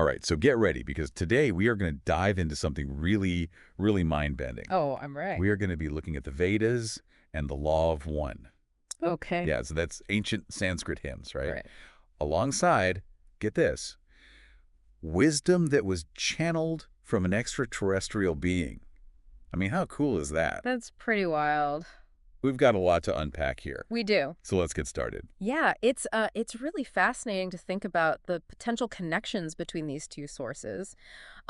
All right, so get ready because today we are going to dive into something really, really mind-bending. Oh, I'm right. We are going to be looking at the Vedas and the Law of One. Okay. Yeah, so that's ancient Sanskrit hymns, right? Right. Alongside, get this, wisdom that was channeled from an extraterrestrial being. I mean, how cool is that? That's pretty wild. We've got a lot to unpack here. We do. So let's get started. Yeah, it's really fascinating to think about the potential connections between these two sources.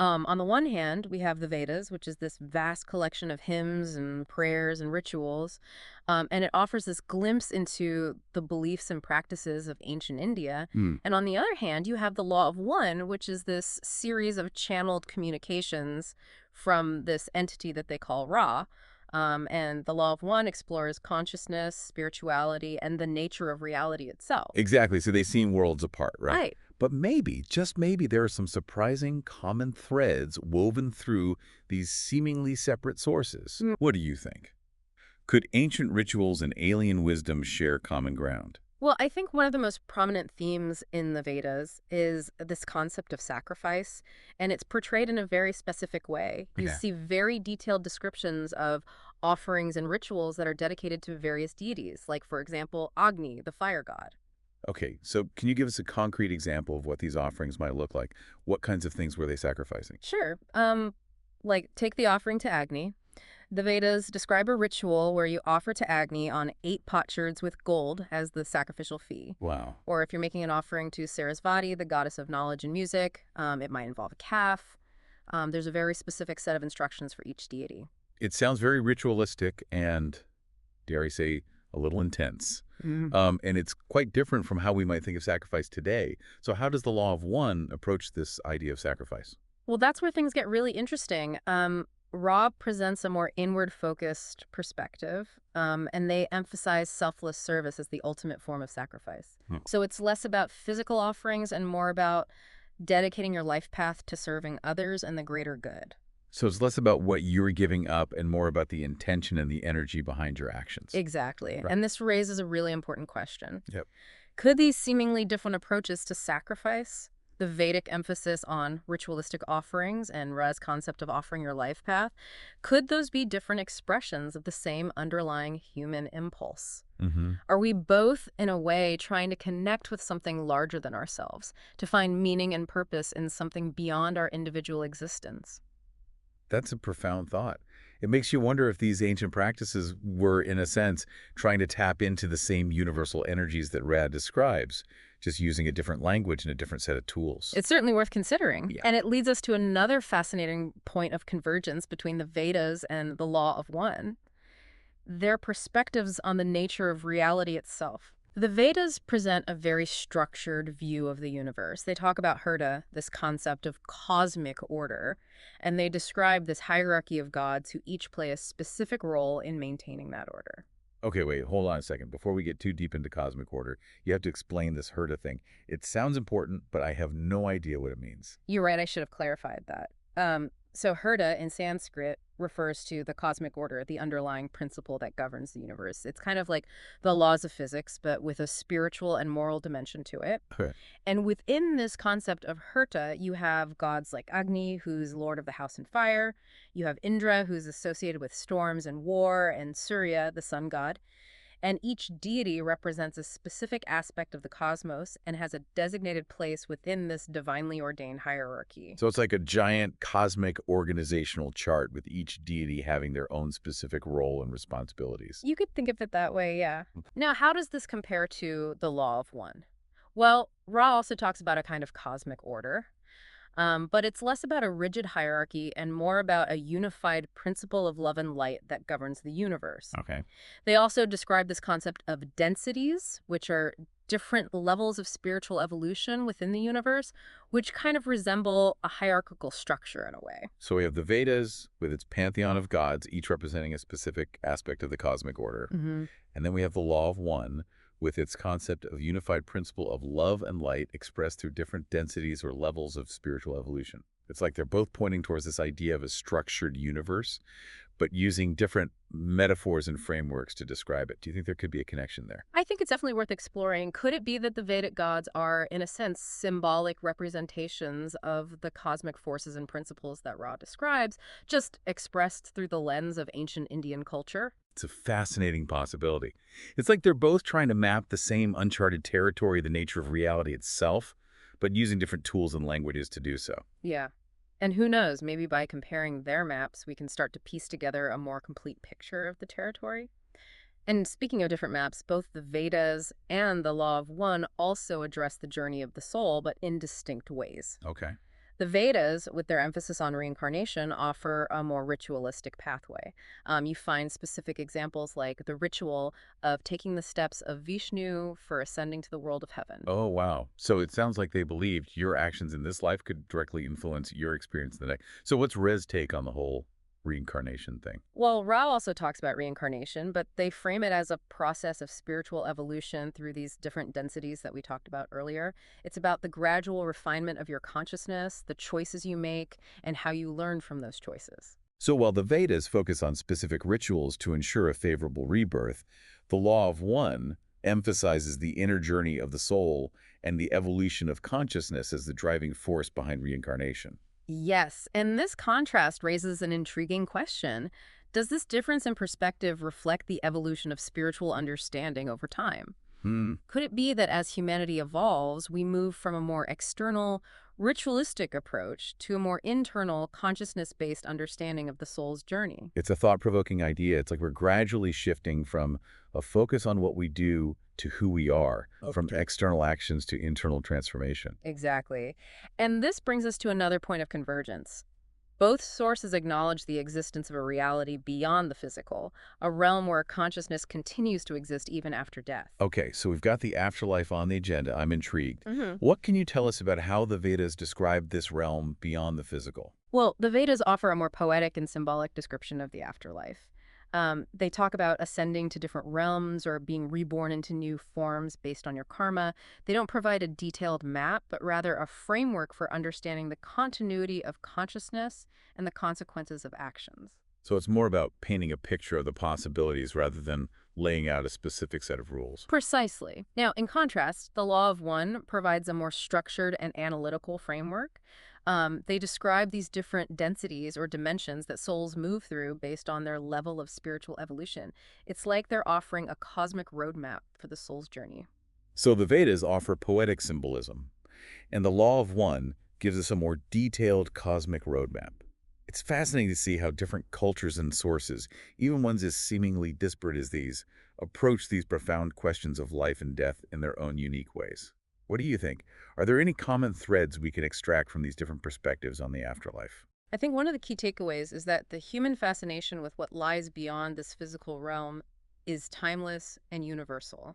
On the one hand, we have the Vedas, which is this vast collection of hymns and prayers and rituals, and it offers this glimpse into the beliefs and practices of ancient India. Hmm. And on the other hand, you have the Law of One, which is this series of channeled communications from this entity that they call Ra. And the Law of One explores consciousness, spirituality, and the nature of reality itself. Exactly, so they seem worlds apart, right? Right. But maybe, just maybe, there are some surprising common threads woven through these seemingly separate sources. Mm. What do you think? Could ancient rituals and alien wisdom share common ground? Well, I think one of the most prominent themes in the Vedas is this concept of sacrifice, and it's portrayed in a very specific way. You Okay. see very detailed descriptions of offerings and rituals that are dedicated to various deities, like, for example, Agni, the fire god. Okay, so can you give us a concrete example of what these offerings might look like? What kinds of things were they sacrificing? Sure. Like, take the offering to Agni. The Vedas describe a ritual where you offer to Agni on 8 potsherds with gold as the sacrificial fee. Wow. Or if you're making an offering to Sarasvati, the goddess of knowledge and music, it might involve a calf. There's a very specific set of instructions for each deity. It sounds very ritualistic and, dare I say, a little intense. Mm. And it's quite different from how we might think of sacrifice today. So how does the Law of One approach this idea of sacrifice? Well, that's where things get really interesting. Ra presents a more inward-focused perspective, and they emphasize selfless service as the ultimate form of sacrifice. Hmm. So it's less about physical offerings and more about dedicating your life path to serving others and the greater good. So it's less about what you're giving up and more about the intention and the energy behind your actions. Exactly. Right. And this raises a really important question. Yep. Could these seemingly different approaches to sacrifice, the Vedic emphasis on ritualistic offerings and Ra's concept of offering your life path, could those be different expressions of the same underlying human impulse? Mm-hmm. Are we both, in a way, trying to connect with something larger than ourselves, to find meaning and purpose in something beyond our individual existence? That's a profound thought. It makes you wonder if these ancient practices were, in a sense, trying to tap into the same universal energies that Rad describes, just using a different language and a different set of tools. It's certainly worth considering. Yeah. And it leads us to another fascinating point of convergence between the Vedas and the Law of One. Their perspectives on the nature of reality itself. The Vedas present a very structured view of the universe. They talk about Herta, this concept of cosmic order, and they describe this hierarchy of gods who each play a specific role in maintaining that order. Okay, wait, hold on a second. Before we get too deep into cosmic order, you have to explain this Herta thing. It sounds important, but I have no idea what it means. You're right, I should have clarified that. So Herta in Sanskrit refers to the cosmic order, the underlying principle that governs the universe. It's kind of like the laws of physics, but with a spiritual and moral dimension to it. Okay. And within this concept of Herta, you have gods like Agni, who's lord of the house and fire. You have Indra, who's associated with storms and war, and Surya, the sun god. And each deity represents a specific aspect of the cosmos and has a designated place within this divinely ordained hierarchy. So it's like a giant cosmic organizational chart with each deity having their own specific role and responsibilities. You could think of it that way, yeah. Now, how does this compare to the Law of One? Well, Ra also talks about a kind of cosmic order, but it's less about a rigid hierarchy and more about a unified principle of love and light that governs the universe. Okay. They also describe this concept of densities, which are different levels of spiritual evolution within the universe, which kind of resemble a hierarchical structure in a way. So we have the Vedas with its pantheon of gods, each representing a specific aspect of the cosmic order. Mm-hmm. And then we have the Law of One with its concept of unified principle of love and light expressed through different densities or levels of spiritual evolution. It's like they're both pointing towards this idea of a structured universe, but using different metaphors and frameworks to describe it. Do you think there could be a connection there? I think it's definitely worth exploring. Could it be that the Vedic gods are, in a sense, symbolic representations of the cosmic forces and principles that Ra describes, just expressed through the lens of ancient Indian culture? It's a fascinating possibility. It's like they're both trying to map the same uncharted territory, the nature of reality itself, but using different tools and languages to do so. Yeah. And who knows, maybe by comparing their maps, we can start to piece together a more complete picture of the territory. And speaking of different maps, both the Vedas and the Law of One also address the journey of the soul, but in distinct ways. Okay. The Vedas, with their emphasis on reincarnation, offer a more ritualistic pathway. You find specific examples like the ritual of taking the steps of Vishnu for ascending to the world of heaven. Oh, wow. So it sounds like they believed your actions in this life could directly influence your experience in the next. So what's Rez's take on the whole reincarnation thing? Well, Rao also talks about reincarnation, but they frame it as a process of spiritual evolution through these different densities that we talked about earlier. It's about the gradual refinement of your consciousness, the choices you make, and how you learn from those choices. So while the Vedas focus on specific rituals to ensure a favorable rebirth, the Law of One emphasizes the inner journey of the soul and the evolution of consciousness as the driving force behind reincarnation. Yes, and this contrast raises an intriguing question. Does this difference in perspective reflect the evolution of spiritual understanding over time? Hmm. Could it be that as humanity evolves, we move from a more external, ritualistic approach to a more internal, consciousness-based understanding of the soul's journey? It's a thought-provoking idea. It's like we're gradually shifting from a focus on what we do to who we are, from Okay. external actions to internal transformation. Exactly. And this brings us to another point of convergence. Both sources acknowledge the existence of a reality beyond the physical, a realm where consciousness continues to exist even after death. Okay, so we've got the afterlife on the agenda. I'm intrigued. hmm What can you tell us about how the Vedas describe this realm beyond the physical? Well, the Vedas offer a more poetic and symbolic description of the afterlife. They talk about ascending to different realms or being reborn into new forms based on your karma. They don't provide a detailed map, but rather a framework for understanding the continuity of consciousness and the consequences of actions. So it's more about painting a picture of the possibilities rather than laying out a specific set of rules. Precisely. Now, in contrast, the Law of One provides a more structured and analytical framework. They describe these different densities or dimensions that souls move through based on their level of spiritual evolution. It's like they're offering a cosmic roadmap for the soul's journey. So the Vedas offer poetic symbolism, and the Law of One gives us a more detailed cosmic roadmap. It's fascinating to see how different cultures and sources, even ones as seemingly disparate as these, approach these profound questions of life and death in their own unique ways. What do you think? Are there any common threads we can extract from these different perspectives on the afterlife? I think one of the key takeaways is that the human fascination with what lies beyond this physical realm is timeless and universal.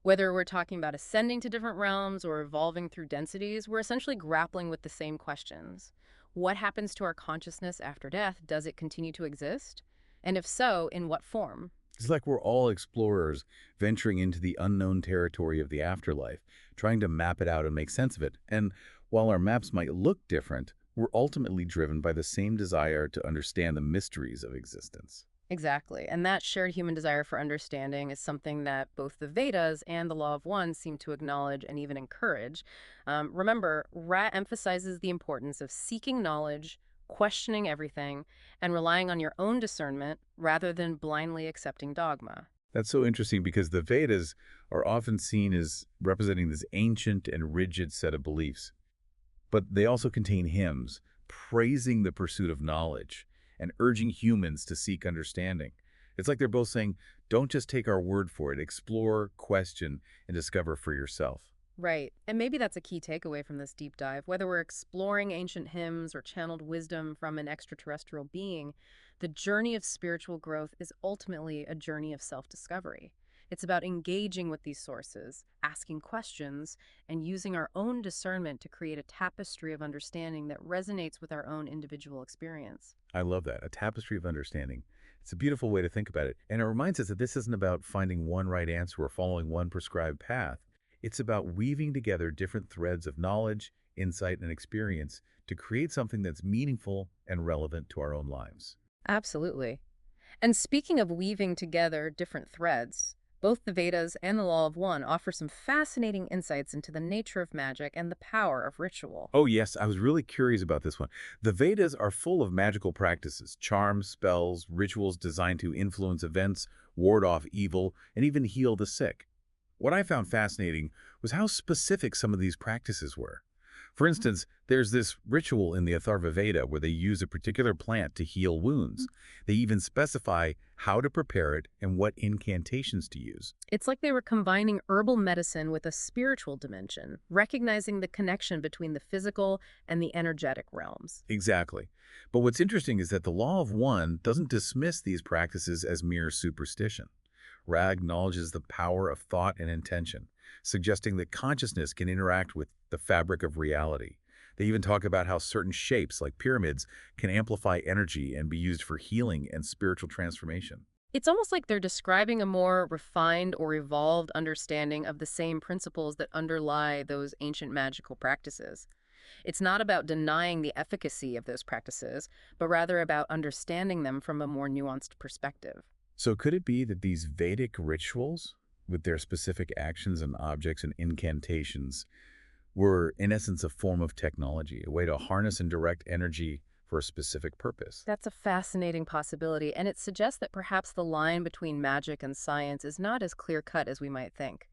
Whether we're talking about ascending to different realms or evolving through densities, we're essentially grappling with the same questions. What happens to our consciousness after death? Does it continue to exist? And if so, in what form? It's like we're all explorers venturing into the unknown territory of the afterlife, trying to map it out and make sense of it. And while our maps might look different, we're ultimately driven by the same desire to understand the mysteries of existence. Exactly. And that shared human desire for understanding is something that both the Vedas and the Law of One seem to acknowledge and even encourage. Remember, Ra emphasizes the importance of seeking knowledge, questioning everything, and relying on your own discernment rather than blindly accepting dogma. That's so interesting because the Vedas are often seen as representing this ancient and rigid set of beliefs. But they also contain hymns praising the pursuit of knowledge and urging humans to seek understanding. It's like they're both saying, don't just take our word for it, explore, question, and discover for yourself. Right. And maybe that's a key takeaway from this deep dive. Whether we're exploring ancient hymns or channeled wisdom from an extraterrestrial being, the journey of spiritual growth is ultimately a journey of self-discovery. It's about engaging with these sources, asking questions, and using our own discernment to create a tapestry of understanding that resonates with our own individual experience. I love that, a tapestry of understanding. It's a beautiful way to think about it. And it reminds us that this isn't about finding one right answer or following one prescribed path. It's about weaving together different threads of knowledge, insight, and experience to create something that's meaningful and relevant to our own lives. Absolutely. And speaking of weaving together different threads, both the Vedas and the Law of One offer some fascinating insights into the nature of magic and the power of ritual. Oh, yes, I was really curious about this one. The Vedas are full of magical practices, charms, spells, rituals designed to influence events, ward off evil, and even heal the sick. What I found fascinating was how specific some of these practices were. For instance, there's this ritual in the Atharva Veda where they use a particular plant to heal wounds. They even specify how to prepare it and what incantations to use. It's like they were combining herbal medicine with a spiritual dimension, recognizing the connection between the physical and the energetic realms. Exactly. But what's interesting is that the Law of One doesn't dismiss these practices as mere superstition. Ra acknowledges the power of thought and intention, suggesting that consciousness can interact with the fabric of reality. They even talk about how certain shapes, like pyramids, can amplify energy and be used for healing and spiritual transformation. It's almost like they're describing a more refined or evolved understanding of the same principles that underlie those ancient magical practices. It's not about denying the efficacy of those practices, but rather about understanding them from a more nuanced perspective. So could it be that these Vedic rituals, with their specific actions and objects and incantations, were in essence a form of technology, a way to harness and direct energy for a specific purpose? That's a fascinating possibility, and it suggests that perhaps the line between magic and science is not as clear-cut as we might think.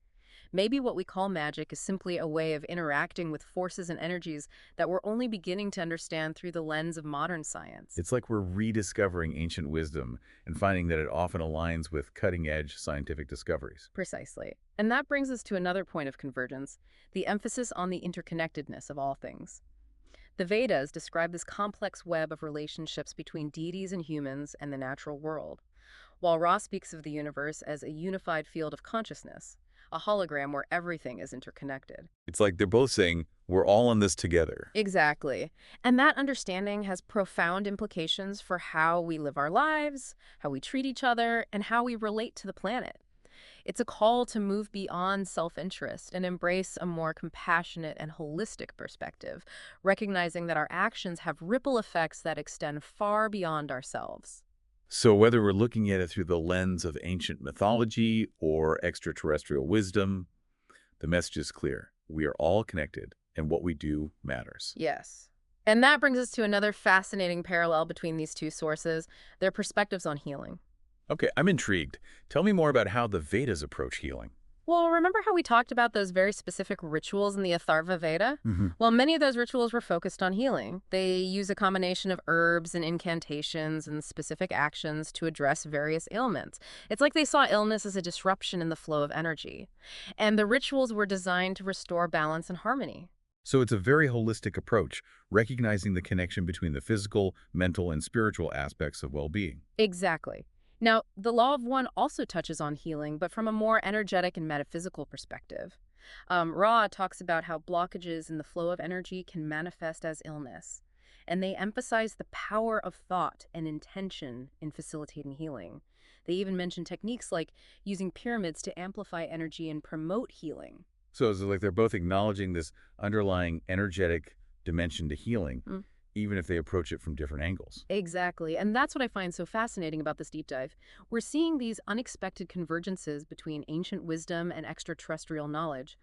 Maybe what we call magic is simply a way of interacting with forces and energies that we're only beginning to understand through the lens of modern science. It's like we're rediscovering ancient wisdom and finding that it often aligns with cutting-edge scientific discoveries. Precisely. And that brings us to another point of convergence, the emphasis on the interconnectedness of all things. The Vedas describe this complex web of relationships between deities and humans and the natural world, while Ra speaks of the universe as a unified field of consciousness, a hologram where everything is interconnected. It's like they're both saying, we're all in this together. Exactly. And that understanding has profound implications for how we live our lives, how we treat each other, and how we relate to the planet. It's a call to move beyond self-interest and embrace a more compassionate and holistic perspective, recognizing that our actions have ripple effects that extend far beyond ourselves. So whether we're looking at it through the lens of ancient mythology or extraterrestrial wisdom, the message is clear. We are all connected, and what we do matters. Yes. And that brings us to another fascinating parallel between these two sources, their perspectives on healing. Okay, I'm intrigued. Tell me more about how the Vedas approach healing. Well, remember how we talked about those very specific rituals in the Atharva Veda? Hmm. Well, many of those rituals were focused on healing. They use a combination of herbs and incantations and specific actions to address various ailments. It's like they saw illness as a disruption in the flow of energy. And the rituals were designed to restore balance and harmony. So it's a very holistic approach, recognizing the connection between the physical, mental, and spiritual aspects of well-being. Exactly. Now, the Law of One also touches on healing, but from a more energetic and metaphysical perspective. Ra talks about how blockages in the flow of energy can manifest as illness, and they emphasize the power of thought and intention in facilitating healing. They even mention techniques like using pyramids to amplify energy and promote healing. So it's like they're both acknowledging this underlying energetic dimension to healing, Mm. even if they approach it from different angles. Exactly, and that's what I find so fascinating about this deep dive. We're seeing these unexpected convergences between ancient wisdom and extraterrestrial knowledge,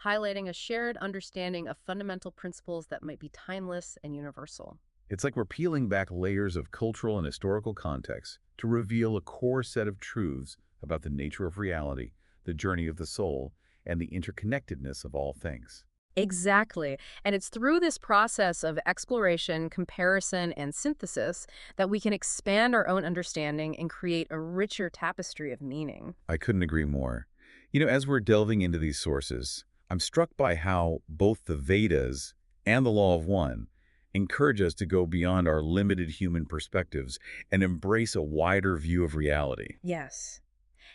highlighting a shared understanding of fundamental principles that might be timeless and universal. It's like we're peeling back layers of cultural and historical context to reveal a core set of truths about the nature of reality, the journey of the soul, and the interconnectedness of all things. Exactly. And it's through this process of exploration, comparison, and synthesis that we can expand our own understanding and create a richer tapestry of meaning. I couldn't agree more. As we're delving into these sources, I'm struck by how both the Vedas and the Law of One encourage us to go beyond our limited human perspectives and embrace a wider view of reality. Yes.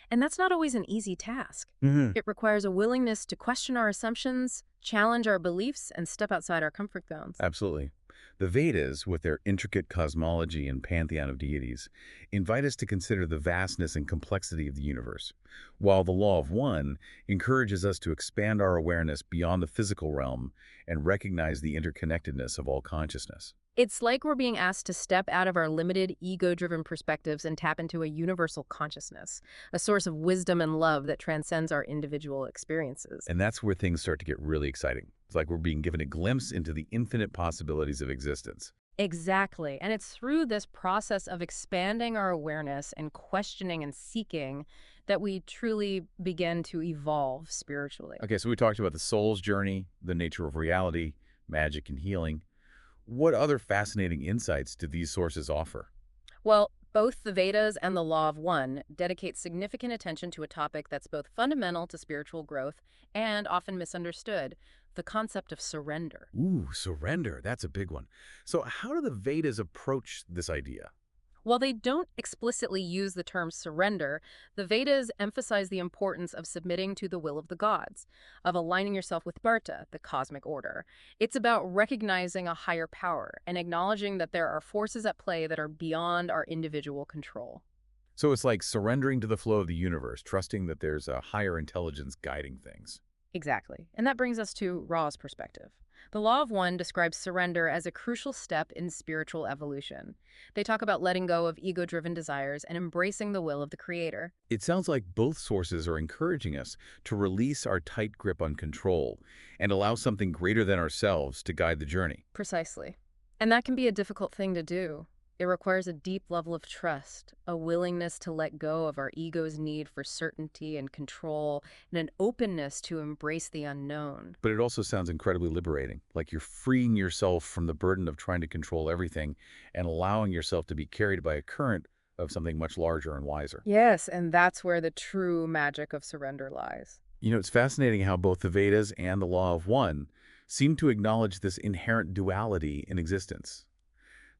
And that's not always an easy task. Hmm. It requires a willingness to question our assumptions, challenge our beliefs, and step outside our comfort zones. Absolutely. The Vedas, with their intricate cosmology and pantheon of deities, invite us to consider the vastness and complexity of the universe, while the Law of One encourages us to expand our awareness beyond the physical realm and recognize the interconnectedness of all consciousness. It's like we're being asked to step out of our limited, ego-driven perspectives and tap into a universal consciousness, a source of wisdom and love that transcends our individual experiences. And that's where things start to get really exciting. It's like we're being given a glimpse into the infinite possibilities of existence. Exactly. And it's through this process of expanding our awareness and questioning and seeking that we truly begin to evolve spiritually. Okay, so we talked about the soul's journey, the nature of reality, magic, and healing. What other fascinating insights do these sources offer? Well, both the Vedas and the Law of One dedicate significant attention to a topic that's both fundamental to spiritual growth and often misunderstood, the concept of surrender. Ooh, surrender. That's a big one. So how do the Vedas approach this idea? While they don't explicitly use the term surrender, the Vedas emphasize the importance of submitting to the will of the gods, of aligning yourself with Bharta, the cosmic order. It's about recognizing a higher power and acknowledging that there are forces at play that are beyond our individual control. So it's like surrendering to the flow of the universe, trusting that there's a higher intelligence guiding things. Exactly. And that brings us to Ra's perspective. The Law of One describes surrender as a crucial step in spiritual evolution. They talk about letting go of ego-driven desires and embracing the will of the Creator. It sounds like both sources are encouraging us to release our tight grip on control and allow something greater than ourselves to guide the journey. Precisely. And that can be a difficult thing to do. It requires a deep level of trust, a willingness to let go of our ego's need for certainty and control, and an openness to embrace the unknown. But it also sounds incredibly liberating, like you're freeing yourself from the burden of trying to control everything and allowing yourself to be carried by a current of something much larger and wiser. Yes, and that's where the true magic of surrender lies. You know, it's fascinating how both the Vedas and the Law of One seem to acknowledge this inherent duality in existence.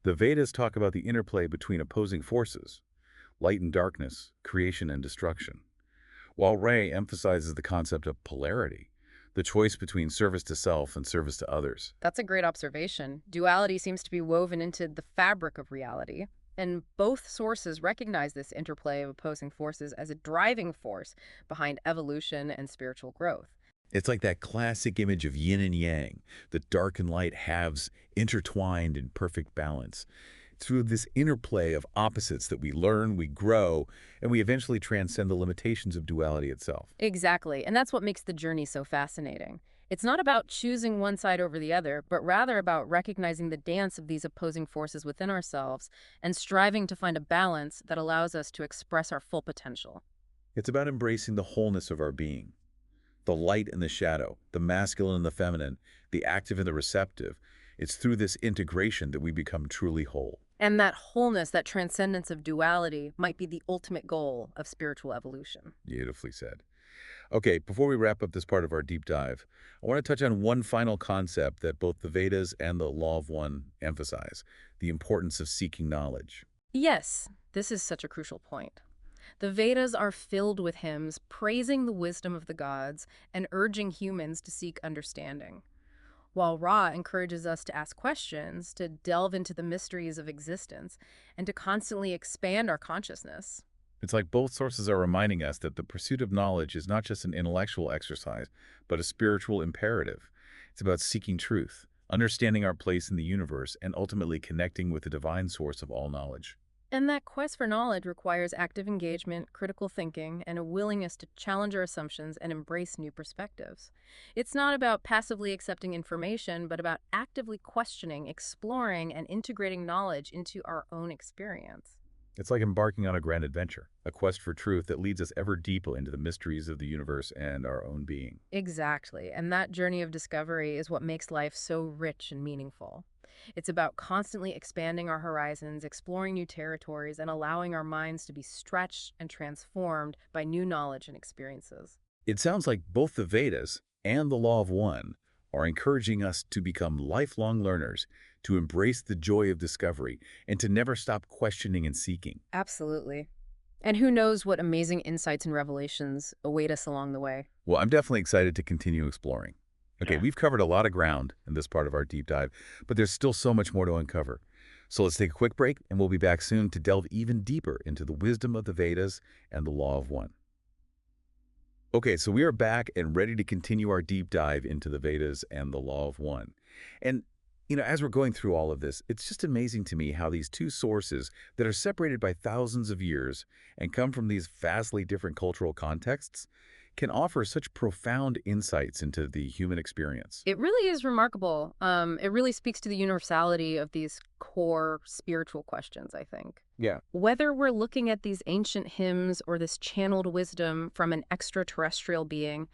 The Vedas talk about the interplay between opposing forces, light and darkness, creation and destruction, while Ray emphasizes the concept of polarity, the choice between service to self and service to others. That's a great observation. Duality seems to be woven into the fabric of reality, and both sources recognize this interplay of opposing forces as a driving force behind evolution and spiritual growth. It's like that classic image of yin and yang, the dark and light halves intertwined in perfect balance. Through this interplay of opposites that we learn, we grow, and we eventually transcend the limitations of duality itself. Exactly, and that's what makes the journey so fascinating. It's not about choosing one side over the other, but rather about recognizing the dance of these opposing forces within ourselves and striving to find a balance that allows us to express our full potential. It's about embracing the wholeness of our being, the light and the shadow, the masculine and the feminine, the active and the receptive. It's through this integration that we become truly whole. And that wholeness, that transcendence of duality, might be the ultimate goal of spiritual evolution. Beautifully said. Okay, before we wrap up this part of our deep dive, I want to touch on one final concept that both the Vedas and the Law of One emphasize, the importance of seeking knowledge. Yes, this is such a crucial point. The Vedas are filled with hymns praising the wisdom of the gods and urging humans to seek understanding, while Ra encourages us to ask questions, to delve into the mysteries of existence, and to constantly expand our consciousness. It's like both sources are reminding us that the pursuit of knowledge is not just an intellectual exercise, but a spiritual imperative. It's about seeking truth, understanding our place in the universe, and ultimately connecting with the divine source of all knowledge. And that quest for knowledge requires active engagement, critical thinking, and a willingness to challenge our assumptions and embrace new perspectives. It's not about passively accepting information, but about actively questioning, exploring, and integrating knowledge into our own experience. It's like embarking on a grand adventure, a quest for truth that leads us ever deeper into the mysteries of the universe and our own being. Exactly. And that journey of discovery is what makes life so rich and meaningful. It's about constantly expanding our horizons, exploring new territories, and allowing our minds to be stretched and transformed by new knowledge and experiences. It sounds like both the Vedas and the Law of One are encouraging us to become lifelong learners, to embrace the joy of discovery, and to never stop questioning and seeking. Absolutely. And who knows what amazing insights and revelations await us along the way. Well, I'm definitely excited to continue exploring. Okay, Yeah. we've covered a lot of ground in this part of our deep dive, but there's still so much more to uncover. So let's take a quick break, and we'll be back soon to delve even deeper into the wisdom of the Vedas and the Law of One. Okay, so we are back and ready to continue our deep dive into the Vedas and the Law of One. And As we're going through all of this, it's just amazing to me how these two sources that are separated by thousands of years and come from these vastly different cultural contexts can offer such profound insights into the human experience. It really is remarkable. It really speaks to the universality of these core spiritual questions, I think. Yeah. Whether we're looking at these ancient hymns or this channeled wisdom from an extraterrestrial being,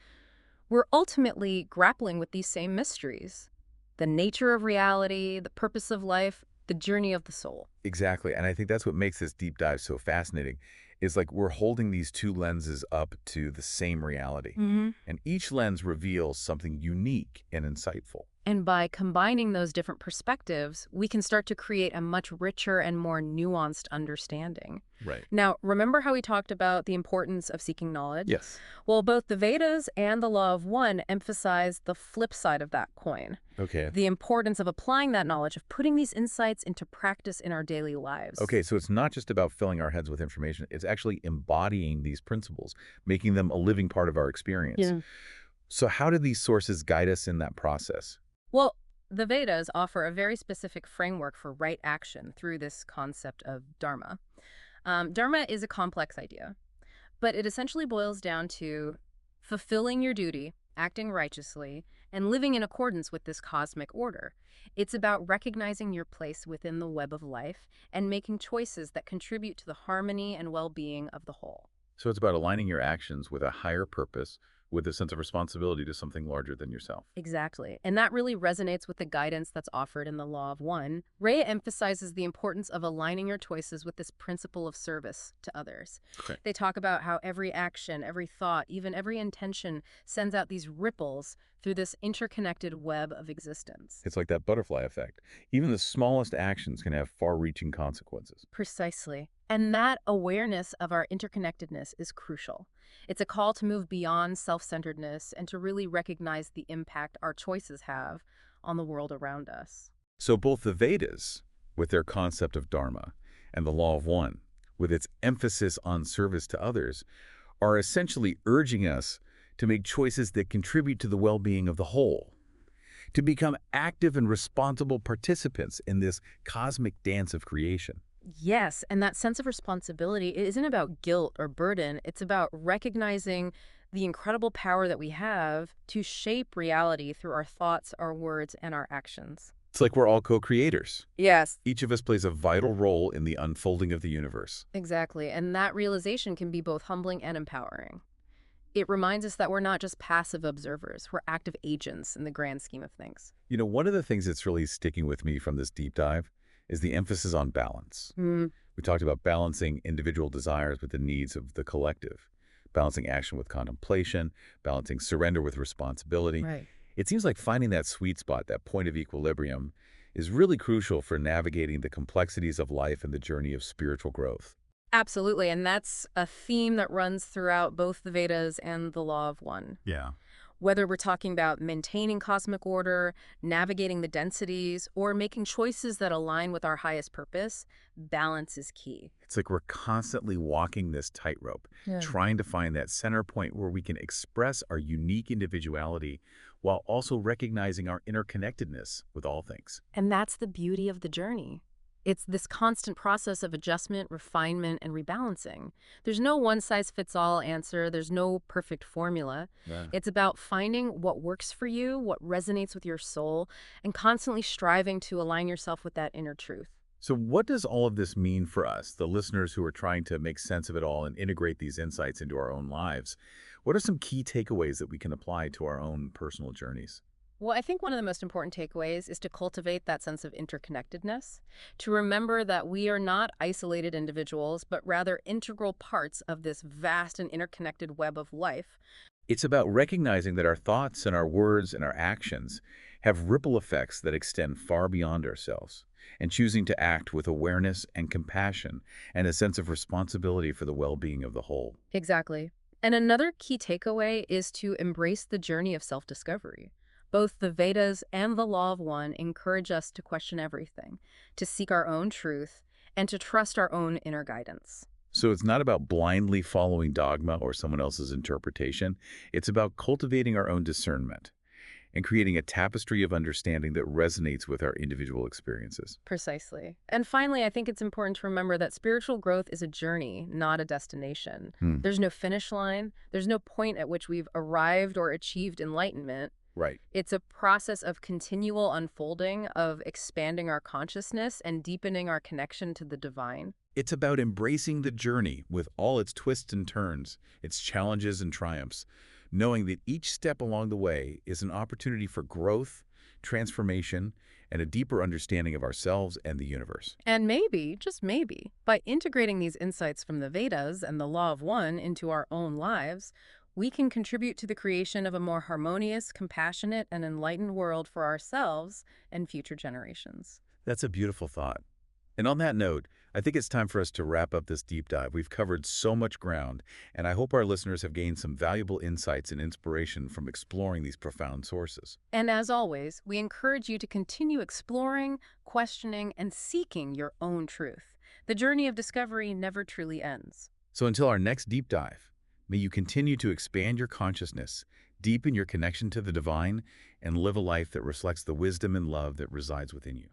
we're ultimately grappling with these same mysteries. The nature of reality, the purpose of life, the journey of the soul. Exactly. And I think that's what makes this deep dive so fascinating, is like we're holding these two lenses up to the same reality. And each lens reveals something unique and insightful. And by combining those different perspectives, we can start to create a much richer and more nuanced understanding. Right. Now, remember how we talked about the importance of seeking knowledge? Yes. Well, both the Vedas and the Law of One emphasize the flip side of that coin. Okay. The importance of applying that knowledge, of putting these insights into practice in our daily lives. Okay, so it's not just about filling our heads with information. It's actually embodying these principles, making them a living part of our experience. Yeah. So how do these sources guide us in that process? Well, the Vedas offer a very specific framework for right action through this concept of dharma. Dharma is a complex idea, but it essentially boils down to fulfilling your duty, acting righteously, and living in accordance with this cosmic order. It's about recognizing your place within the web of life and making choices that contribute to the harmony and well-being of the whole. So it's about aligning your actions with a higher purpose, with a sense of responsibility to something larger than yourself. Exactly. And that really resonates with the guidance that's offered in the Law of One. Ray emphasizes the importance of aligning your choices with this principle of service to others. Okay. They talk about how every action, every thought, even every intention sends out these ripples through this interconnected web of existence. It's like that butterfly effect. Even the smallest actions can have far-reaching consequences. Precisely. And that awareness of our interconnectedness is crucial. It's a call to move beyond self-centeredness and to really recognize the impact our choices have on the world around us. So both the Vedas, with their concept of dharma, and the Law of One, with its emphasis on service to others, are essentially urging us to make choices that contribute to the well-being of the whole, to become active and responsible participants in this cosmic dance of creation. Yes, and that sense of responsibility isn't about guilt or burden. It's about recognizing the incredible power that we have to shape reality through our thoughts, our words, and our actions. It's like we're all co-creators. Yes. Each of us plays a vital role in the unfolding of the universe. Exactly, and that realization can be both humbling and empowering. It reminds us that we're not just passive observers, we're active agents in the grand scheme of things. One of the things that's really sticking with me from this deep dive is the emphasis on balance. We talked about balancing individual desires with the needs of the collective, balancing action with contemplation, balancing surrender with responsibility. Right. It seems like finding that sweet spot, that point of equilibrium, is really crucial for navigating the complexities of life and the journey of spiritual growth. Absolutely, and that's a theme that runs throughout both the Vedas and the Law of One. Yeah. Whether we're talking about maintaining cosmic order, navigating the densities, or making choices that align with our highest purpose, balance is key. It's like we're constantly walking this tightrope, Yeah. trying to find that center point where we can express our unique individuality while also recognizing our interconnectedness with all things. And that's the beauty of the journey. It's this constant process of adjustment, refinement, and rebalancing. There's no one-size-fits-all answer. There's no perfect formula. Yeah. It's about finding what works for you, what resonates with your soul, and constantly striving to align yourself with that inner truth. So what does all of this mean for us, the listeners who are trying to make sense of it all and integrate these insights into our own lives? What are some key takeaways that we can apply to our own personal journeys? Well, I think one of the most important takeaways is to cultivate that sense of interconnectedness, to remember that we are not isolated individuals, but rather integral parts of this vast and interconnected web of life. It's about recognizing that our thoughts and our words and our actions have ripple effects that extend far beyond ourselves, and choosing to act with awareness and compassion and a sense of responsibility for the well-being of the whole. Exactly. And another key takeaway is to embrace the journey of self-discovery. Both the Vedas and the Law of One encourage us to question everything, to seek our own truth, and to trust our own inner guidance. So it's not about blindly following dogma or someone else's interpretation. It's about cultivating our own discernment and creating a tapestry of understanding that resonates with our individual experiences. Precisely. And finally, I think it's important to remember that spiritual growth is a journey, not a destination. Hmm. There's no finish line. There's no point at which we've arrived or achieved enlightenment. Right. It's a process of continual unfolding, of expanding our consciousness and deepening our connection to the divine. It's about embracing the journey with all its twists and turns, its challenges and triumphs, knowing that each step along the way is an opportunity for growth, transformation, and a deeper understanding of ourselves and the universe. And maybe, just maybe, by integrating these insights from the Vedas and the Law of One into our own lives, we can contribute to the creation of a more harmonious, compassionate, and enlightened world for ourselves and future generations. That's a beautiful thought. And on that note, I think it's time for us to wrap up this deep dive. We've covered so much ground, and I hope our listeners have gained some valuable insights and inspiration from exploring these profound sources. And as always, we encourage you to continue exploring, questioning, and seeking your own truth. The journey of discovery never truly ends. So until our next deep dive, may you continue to expand your consciousness, deepen your connection to the divine, and live a life that reflects the wisdom and love that resides within you.